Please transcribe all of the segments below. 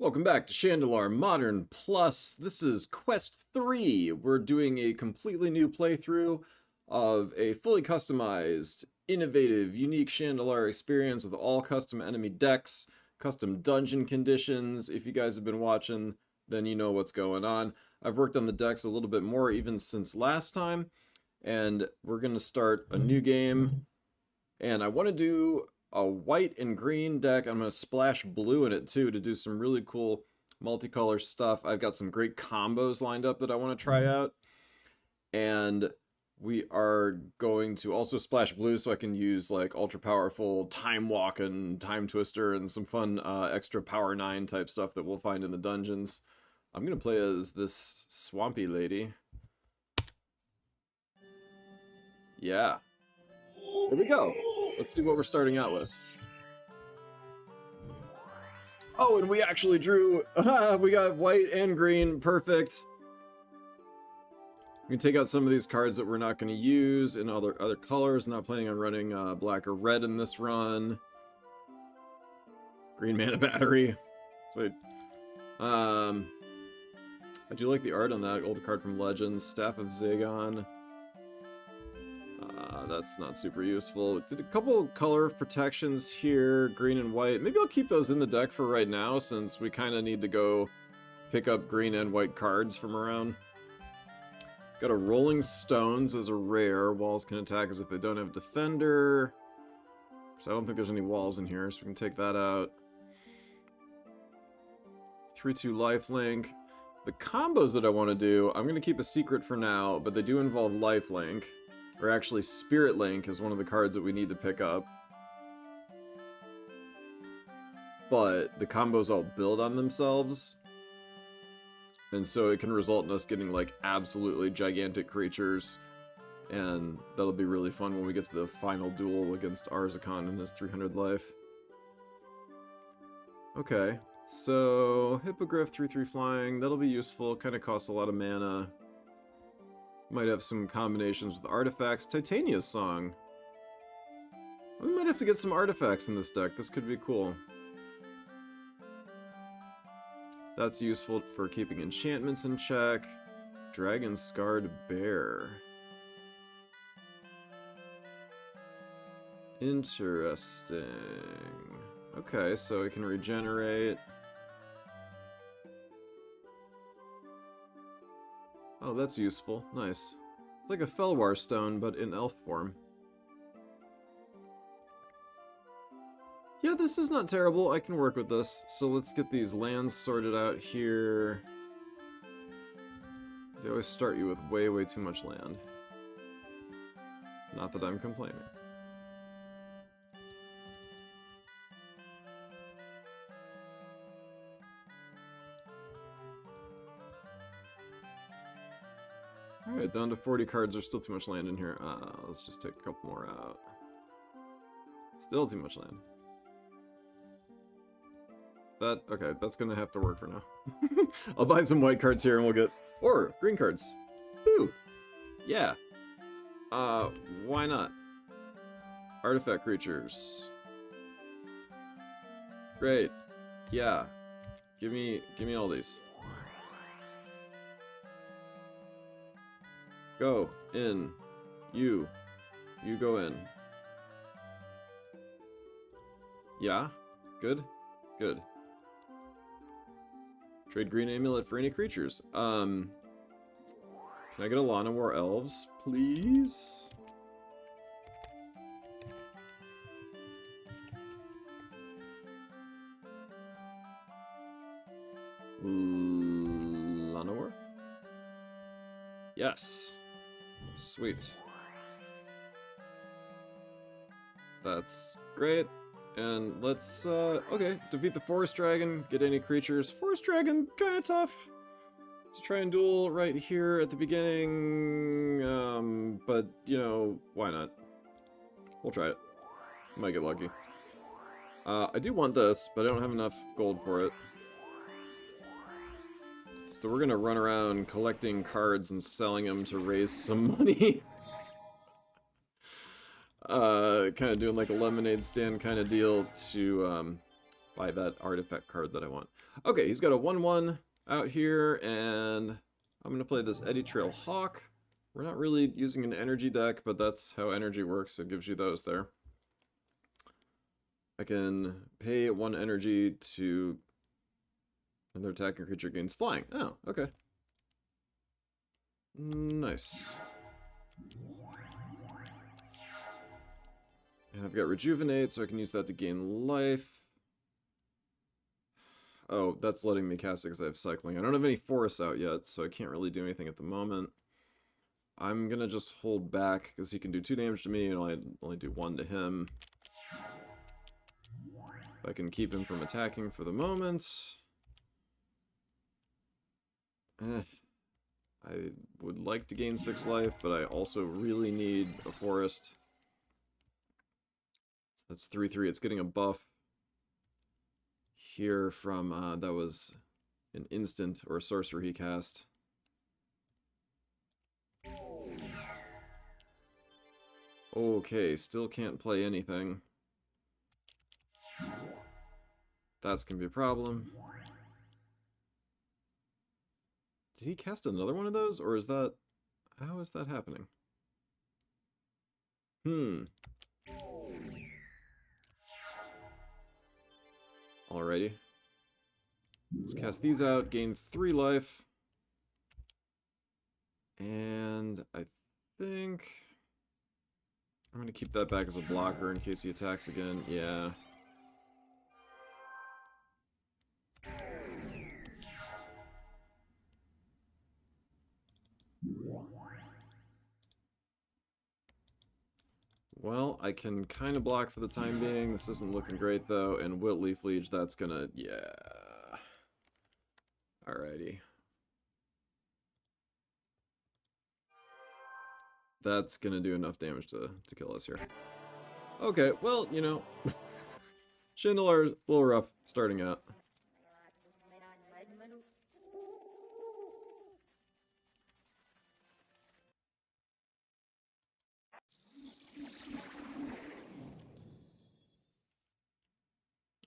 Welcome back to Shandalar Modern Plus. This is Quest 3. We're doing a completely new playthrough of a fully customized, innovative, unique Shandalar experience with all custom enemy decks, custom dungeon conditions. If you guys have been watching, then you know what's going on. I've worked on the decks a little bit more even since last time, and we're going to start a new game. And I want to do a white and green deck. I'm going to splash blue in it too to do some really cool multicolor stuff. I've got some great combos lined up that I want to try out. And we are going to also splash blue so I can use like ultra powerful Time Walk and Time Twister and some fun extra Power 9 type stuff that we'll find in the dungeons. I'm going to play as this swampy lady. Yeah. Here we go. Let's see what we're starting out with. Oh, and we actually drew... we got white and green. Perfect. We can take out some of these cards that we're not going to use in other colors. Not planning on running black or red in this run. Green mana battery. Sweet. I do like the art on that old card from Legends. Staff of Zagon. That's not super useful. Did a couple color protections here, green and white. Maybe I'll keep those in the deck for right now, since we kind of need to go pick up green and white cards from around. Got a Rolling Stones as a rare. Walls can attack as if they don't have Defender. So I don't think there's any walls in here, so we can take that out. 3/2 lifelink. The combos that I want to do, I'm going to keep a secret for now, but they do involve lifelink. Or actually, Spirit Link is one of the cards that we need to pick up. But the combos all build on themselves. And so it can result in us getting, like, absolutely gigantic creatures. And that'll be really fun when we get to the final duel against Arzakon and his 300 life. Okay, so Hippogriff 3/3 flying, that'll be useful. Kind of costs a lot of mana. Might have some combinations with artifacts. Titania's Song. We might have to get some artifacts in this deck. This could be cool. That's useful for keeping enchantments in check. Dragon Scarred Bear. Interesting. Okay, so it can regenerate. Oh, that's useful. Nice. It's like a Felwar Stone, but in elf form. Yeah, this is not terrible. I can work with this. So let's get these lands sorted out here. They always start you with way, way too much land. Not that I'm complaining. Alright, down to 40 cards. There's still too much land in here. Let's just take a couple more out. Still too much land. Okay, that's gonna have to work for now. I'll buy some white cards here and we'll get... Or, green cards. Ooh! Yeah. Why not? Artifact creatures. Great. Yeah. Give me all these. Go in. You go in. Yeah? Good? Good. Trade green amulet for any creatures. Can I get a Lana War Elves, please? Lana War? Yes. Sweet. That's great. And let's, okay, defeat the Forest Dragon, get any creatures. Forest Dragon, kinda tough to try and duel right here at the beginning, but, you know, why not? We'll try it. Might get lucky. I do want this, but I don't have enough gold for it. So we're gonna run around collecting cards and selling them to raise some money. Kind of doing like a lemonade stand kind of deal to buy that artifact card that I want. Okay, he's got a 1/1 out here, and I'm going to play this Eddy Trail Hawk. We're not really using an energy deck, but that's how energy works. It gives you those there. I can pay 1 energy to another attacking creature gains flying. Oh, okay. Nice. And I've got Rejuvenate, so I can use that to gain life. Oh, that's letting me cast it because I have Cycling. I don't have any forests out yet, so I can't really do anything at the moment. I'm going to just hold back because he can do 2 damage to me and I only do 1 to him. If I can keep him from attacking for the moment. I would like to gain 6 life, but I also really need a forest. So that's 3/3. It's getting a buff here from, that was an instant or a sorcery he cast. Okay, still can't play anything. That's gonna be a problem. Did he cast another one of those, or is that... How is that happening? Alrighty. Let's cast these out, gain 3 life. And I think... I'm gonna keep that back as a blocker in case he attacks again. Yeah. Well, I can kind of block for the time being. This isn't looking great, though. And Wilt Leaf Liege, that's gonna... Yeah. Alrighty. That's gonna do enough damage to kill us here. Okay, well, you know... Shandalar's a little rough starting out.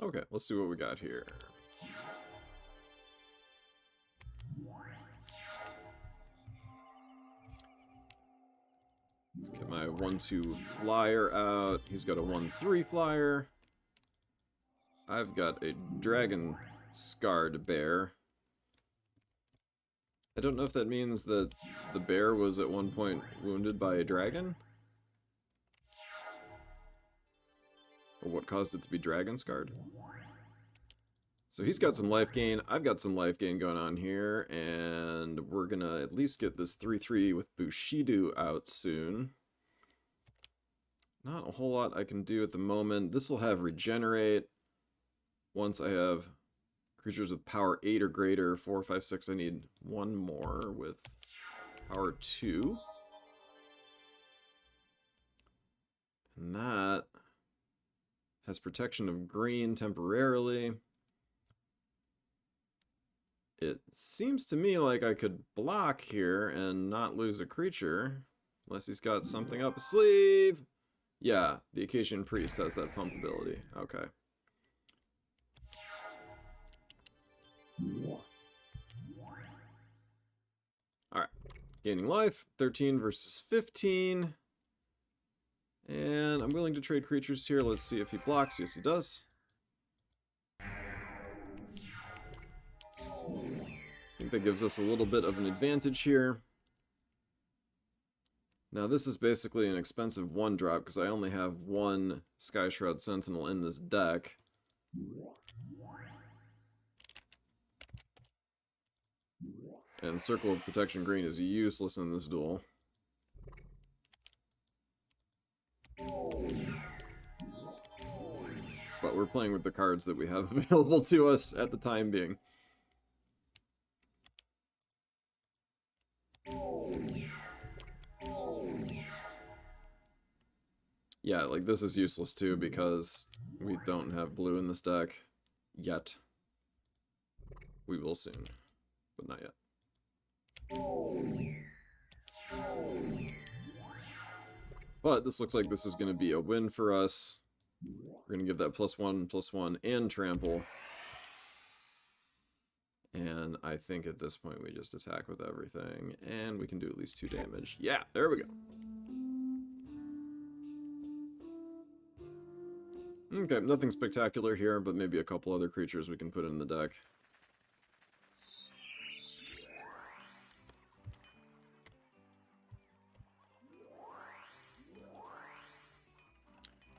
Okay, let's see what we got here. Let's get my 1/2 flyer out. He's got a 1/3 flyer. I've got a dragon scarred bear. I don't know if that means that the bear was at one point wounded by a dragon. Or what caused it to be dragon scarred. So he's got some life gain. I've got some life gain going on here. And we're going to at least get this 3/3 with Bushido out soon. Not a whole lot I can do at the moment. This will have regenerate. Once I have creatures with power 8 or greater, 4, 5, 6, I need 1 more with power 2. And that has protection of green temporarily. It seems to me like I could block here and not lose a creature, unless he's got something up his sleeve. Yeah, the Acacian Priest has that pump ability. Okay. Alright, gaining life, 13 versus 15. And I'm willing to trade creatures here. Let's see if he blocks. Yes, he does. I think that gives us a little bit of an advantage here. Now this is basically an expensive 1-drop because I only have 1 Sky Shroud Sentinel in this deck. And Circle of Protection Green is useless in this duel. But we're playing with the cards that we have available to us at the time being. Yeah, like this is useless too because we don't have blue in this deck yet. We will soon, but not yet. But this looks like this is going to be a win for us. We're going to give that +1/+1 and trample. And I think at this point we just attack with everything. And we can do at least 2 damage. Yeah, there we go. Okay, nothing spectacular here, but maybe a couple other creatures we can put in the deck.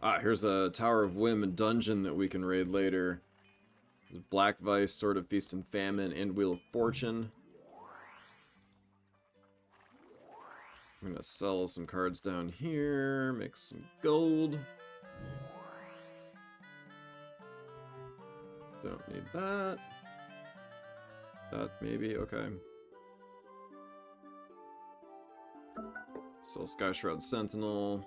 Ah, here's a Tower of Whim and dungeon that we can raid later. There's Black Vice, Sword of Feast and Famine, and Wheel of Fortune. I'm gonna sell some cards down here, make some gold. Don't need that. That maybe, okay. Sell Sky Shroud Sentinel.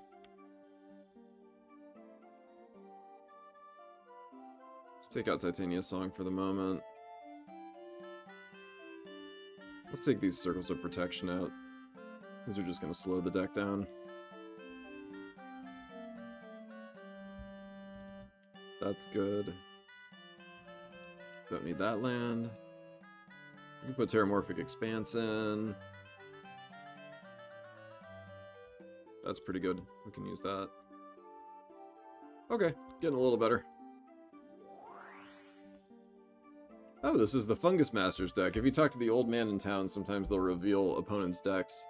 Let's take out Titania Song for the moment. Let's take these Circles of Protection out. These are just going to slow the deck down. That's good. Don't need that land. We can put Terramorphic Expanse in. That's pretty good. We can use that. Okay, getting a little better. Oh, this is the Fungus Masters deck. If you talk to the old man in town, sometimes they'll reveal opponents' decks.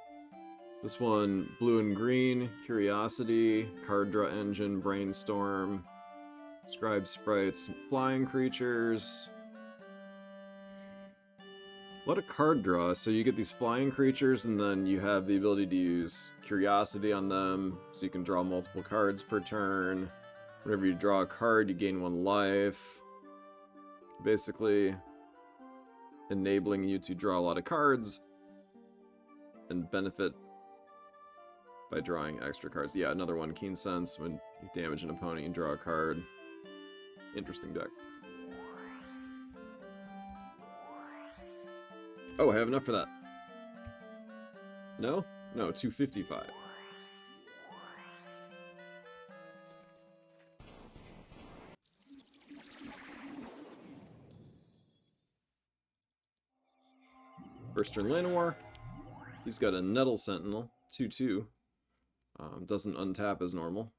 This one, blue and green, Curiosity, Card Draw Engine, Brainstorm, Scribe Sprites, Flying Creatures. A lot of card draw, so you get these flying creatures, and then you have the ability to use Curiosity on them, so you can draw multiple cards per turn. Whenever you draw a card, you gain 1 life. Basically, enabling you to draw a lot of cards and benefit by drawing extra cards. Yeah, another one, Keen Sense. When you damage an opponent, you draw a card. Interesting deck. Oh, I have enough for that. No? No, 255. First turn Llanowar. He's got a Nettle Sentinel, 2/2. Doesn't untap as normal.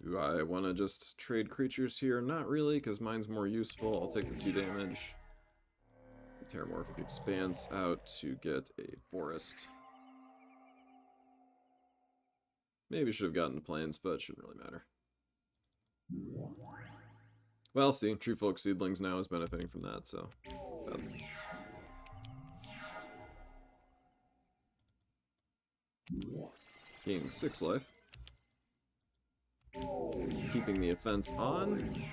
Do I want to just trade creatures here? Not really, because mine's more useful. I'll take the 2 damage. Terramorphic Expanse out to get a Forest. Maybe should have gotten the Plains, but it shouldn't really matter. Well, see, Tree Folk Seedlings now is benefiting from that, so... Gaining 6 life. Keeping the offense on.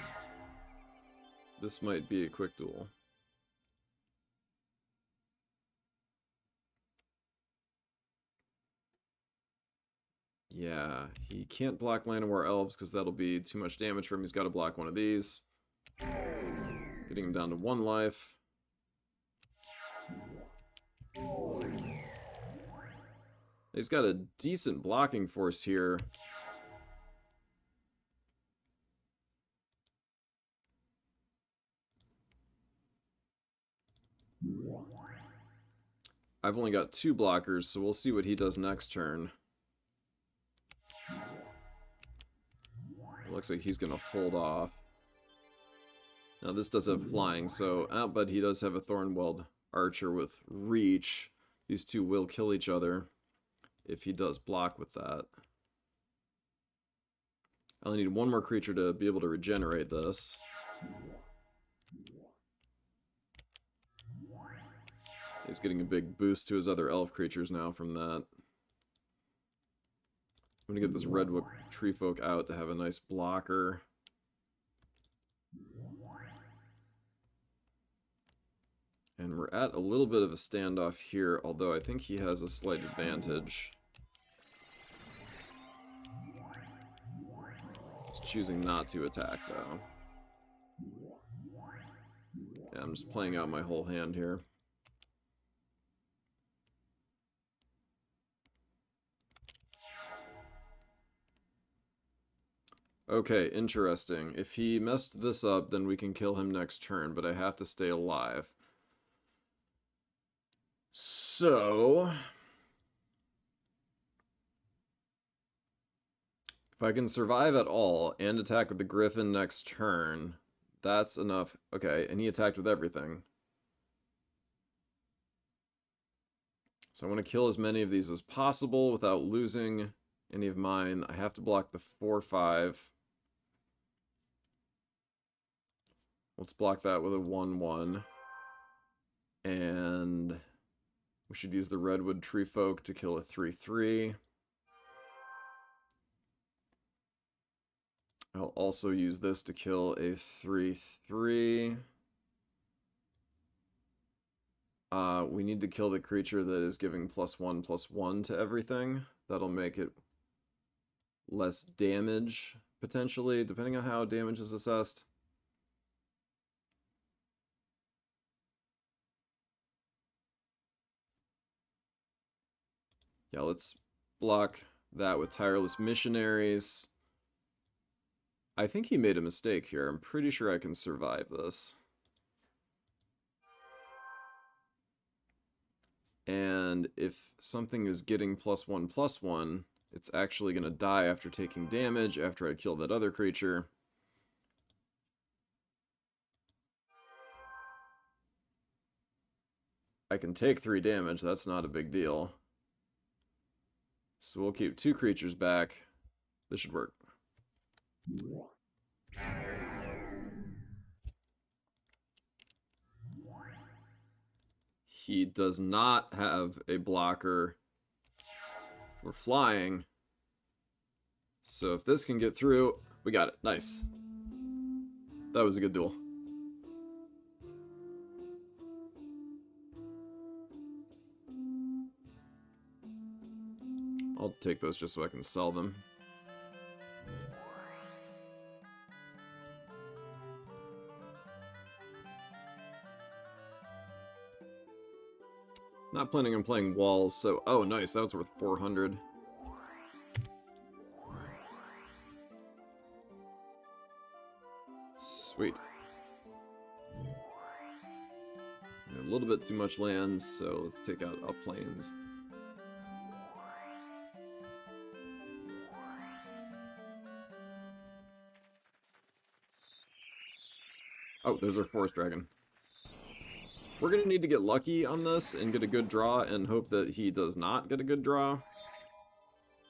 This might be a quick duel. Yeah, he can't block Llanowar Elves because that'll be too much damage for him. He's got to block one of these. Getting him down to 1 life. He's got a decent blocking force here. I've only got 2 blockers, so we'll see what he does next turn. It looks like he's going to hold off. Now this does have flying, so but he does have a Thornweld Archer with reach. These two will kill each other if he does block with that. I only need 1 more creature to be able to regenerate this. He's getting a big boost to his other elf creatures now from that. I'm going to get this Redwood Treefolk out to have a nice blocker. And we're at a little bit of a standoff here, although I think he has a slight advantage. He's choosing not to attack, though. Yeah, I'm just playing out my whole hand here. Okay, interesting. If he messed this up, then we can kill him next turn, but I have to stay alive. So... if I can survive at all and attack with the Griffin next turn, that's enough. Okay, and he attacked with everything. So I want to kill as many of these as possible without losing any of mine. I have to block the 4/5. Let's block that with a 1/1. And we should use the Redwood Tree Folk to kill a 3/3. I'll also use this to kill a 3/3. We need to kill the creature that is giving +1/+1 to everything. That'll make it less damage, potentially, depending on how damage is assessed. Yeah, let's block that with Tireless Missionaries. I think he made a mistake here. I'm pretty sure I can survive this. And if something is getting +1/+1, it's actually going to die after taking damage after I kill that other creature. I can take 3 damage, that's not a big deal. So we'll keep 2 creatures back. This should work. He does not have a blocker for flying. So if this can get through, we got it. Nice. That was a good duel. I'll take those just so I can sell them. Not planning on playing walls, so... oh, nice. That was worth 400. Sweet. A little bit too much land, so let's take out uplands. Oh, there's our forest dragon. We're going to need to get lucky on this and get a good draw and hope that he does not get a good draw.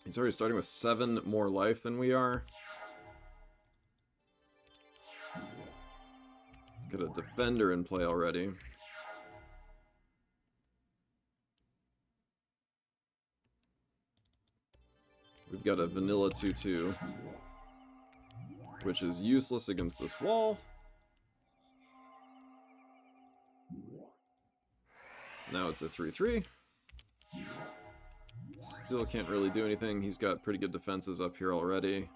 He's already starting with 7 more life than we are. Got a defender in play already. We've got a vanilla 2/2, which is useless against this wall. Now it's a 3/3. Still can't really do anything. He's got pretty good defenses up here already.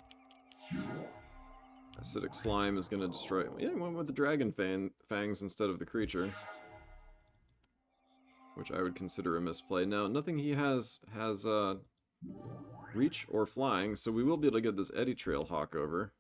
Acidic Slime is going to destroy... yeah, I went with the Dragon Fangs instead of the creature, which I would consider a misplay. Now, nothing he has reach or flying, so we will be able to get this Eddy Trail Hawk over.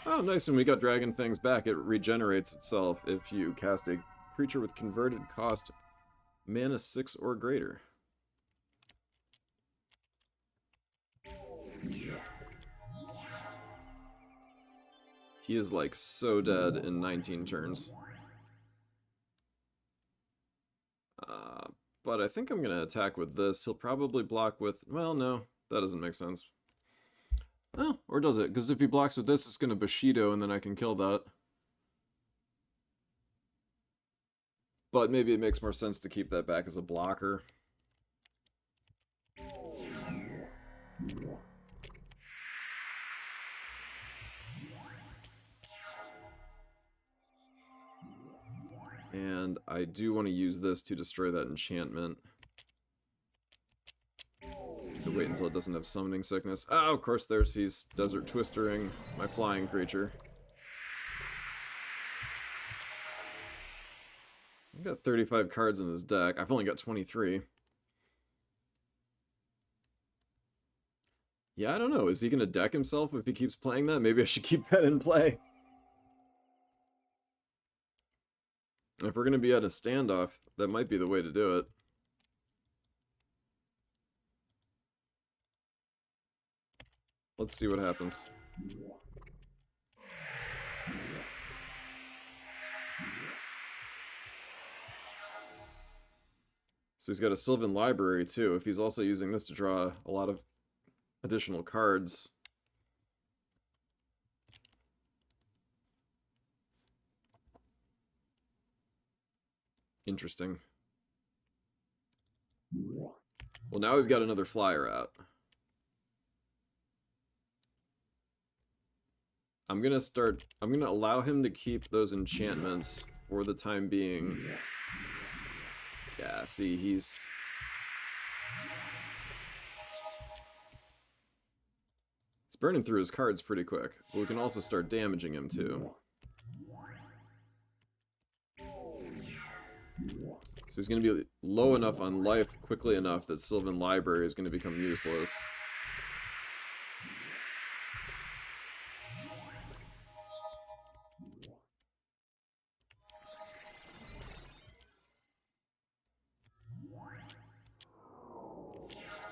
Oh, nice, and we got Dragon Fangs back. It regenerates itself if you cast a creature with converted cost mana 6 or greater. He is, like, so dead in 19 turns. But I think I'm going to attack with this. He'll probably block with... well, no, that doesn't make sense. Oh, or does it? Because if he blocks with this, it's going to Bushido, and then I can kill that. But maybe it makes more sense to keep that back as a blocker. And I do want to use this to destroy that enchantment. To wait until it doesn't have summoning sickness. Oh, of course he's desert twistering my flying creature. So I've got 35 cards in his deck. I've only got 23. Yeah, I don't know. Is he going to deck himself if he keeps playing that? Maybe I should keep that in play. If we're going to be at a standoff, that might be the way to do it. Let's see what happens. So he's got a Sylvan Library too. If he's also using this to draw a lot of additional cards. Interesting. Well, now we've got another flyer out. I'm gonna allow him to keep those enchantments for the time being. Yeah, see, he's burning through his cards pretty quick, but we can also start damaging him too. So he's going to be low enough on life quickly enough that Sylvan Library is going to become useless.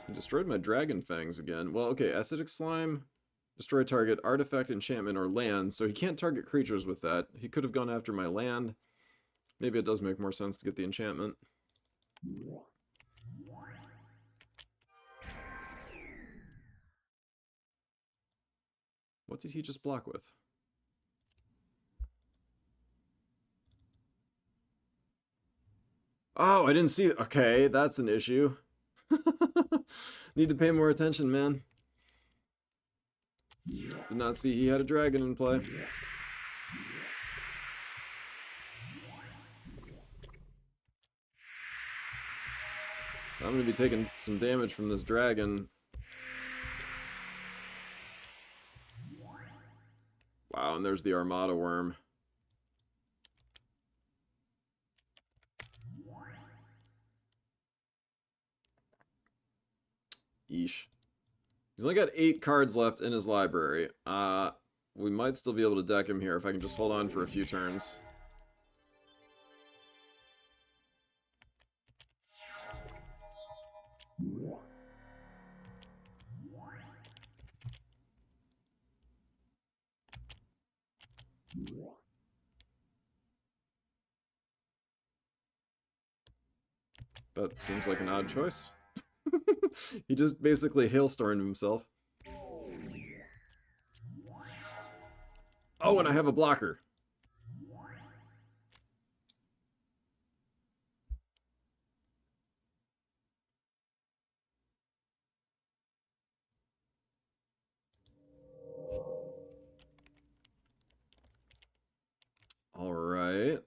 He destroyed my Dragon Fangs again. Well, okay, Acidic Slime, destroy target artifact, enchantment, or land, so he can't target creatures with that. He could have gone after my land. Maybe it does make more sense to get the enchantment. What did he just block with? Oh, I didn't see it. Okay, that's an issue. Need to pay more attention, man. Did not see he had a dragon in play. So I'm going to be taking some damage from this dragon. Wow, and there's the Armada Worm. Yeesh. He's only got 8 cards left in his library. We might still be able to deck him here if I can just hold on for a few turns. That seems like an odd choice. He just basically hailstormed himself. Oh, and I have a blocker. All right.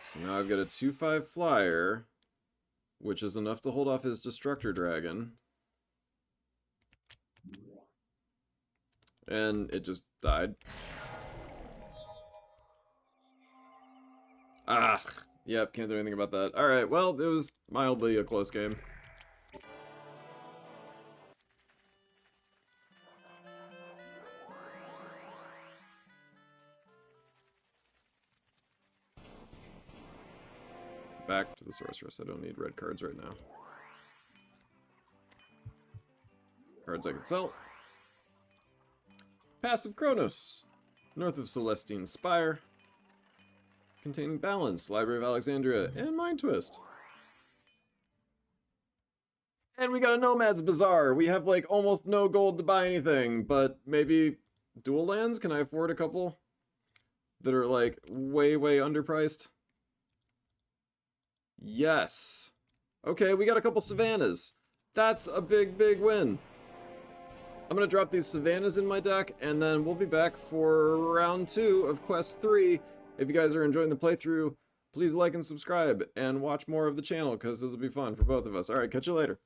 So now I've got a 2/5 flyer, which is enough to hold off his Destructor Dragon. And it just died. Ah, yep, can't do anything about that. Alright, well, it was mildly a close game. Back to the Sorceress. I don't need red cards right now. Cards I can sell. Passive Kronos. North of Celestine Spire. Containing Balance, Library of Alexandria, and Mind Twist. And we got a Nomad's Bazaar. We have like almost no gold to buy anything, but maybe dual lands? Can I afford a couple that are like way, way underpriced? Yes. Okay, we got a couple Savannas. That's a big, big win. I'm going to drop these Savannas in my deck, and then we'll be back for round 2 of Quest 3. If you guys are enjoying the playthrough, please like and subscribe, and watch more of the channel, because this will be fun for both of us. Alright, catch you later.